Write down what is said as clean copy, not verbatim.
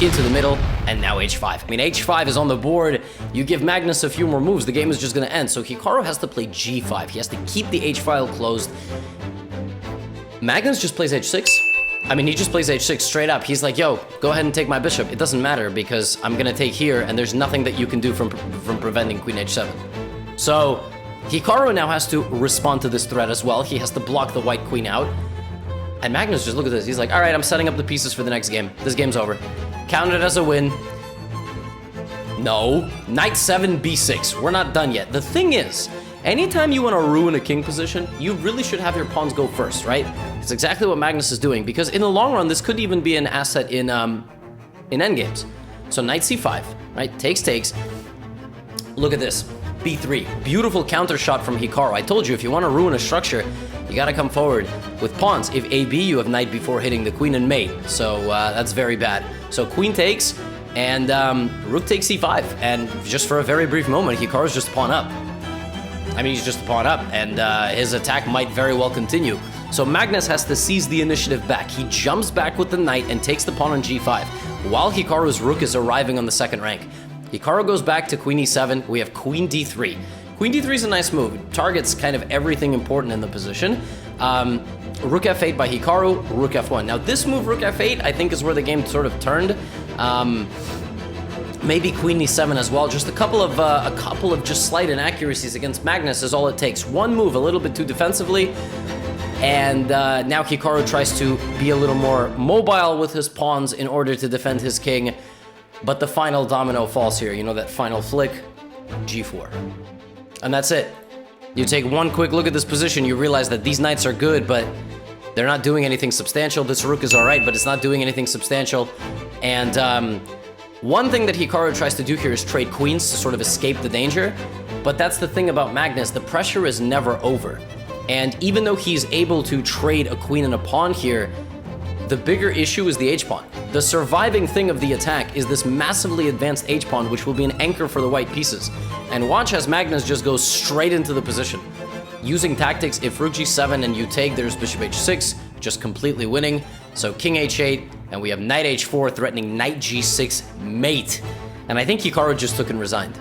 into the middle, and now h5. I mean, h5 is on the board. You give Magnus a few more moves, the game is just going to end. So Hikaru has to play g5. He has to keep the h file closed. Magnus just plays h6. I mean, he just plays h6 straight up. He's like, yo, go ahead and take my bishop. It doesn't matter because I'm going to take here, and there's nothing that you can do from preventing queen h7. So Hikaru now has to respond to this threat as well. He has to block the white queen out. And Magnus, just look at this. He's like, all right, I'm setting up the pieces for the next game. This game's over. Count it as a win. No. Knight 7, b6. We're not done yet. The thing is, anytime you want to ruin a king position, you really should have your pawns go first, right? It's exactly what Magnus is doing, because in the long run, this could even be an asset in endgames. So knight c5, right? Takes. Look at this. b3. Beautiful counter shot from Hikaru. I told you, if you want to ruin a structure, you gotta come forward with pawns. If AB, you have knight before hitting the queen and mate. So that's very bad. So queen takes, and rook takes c5. And just for a very brief moment, Hikaru's just a pawn up. I mean, he's just a pawn up, and his attack might very well continue. So Magnus has to seize the initiative back. He jumps back with the knight and takes the pawn on g5, while Hikaru's rook is arriving on the second rank. Hikaru goes back to queen e7. We have queen d3. Queen d3 is a nice move. It targets kind of everything important in the position. Rook f8 by Hikaru, rook f1. Now this move, rook f8, I think is where the game sort of turned. Maybe queen e7 as well. Just a couple of just slight inaccuracies against Magnus is all it takes. One move, a little bit too defensively, and now Hikaru tries to be a little more mobile with his pawns in order to defend his king. But the final domino falls here. You know, that final flick, g4. And that's it. You take one quick look at this position, you realize that these knights are good, but they're not doing anything substantial. This rook is all right, but it's not doing anything substantial. And one thing that Hikaru tries to do here is trade queens to sort of escape the danger. But that's the thing about Magnus, the pressure is never over. And even though he's able to trade a queen and a pawn here, the bigger issue is the h-pawn. The surviving thing of the attack is this massively advanced h-pawn, which will be an anchor for the white pieces. And watch as Magnus just goes straight into the position. Using tactics, if rook g7 and you take, there's bishop h6, just completely winning. So king h8, and we have knight h4 threatening knight g6 mate. And I think Hikaru just took and resigned.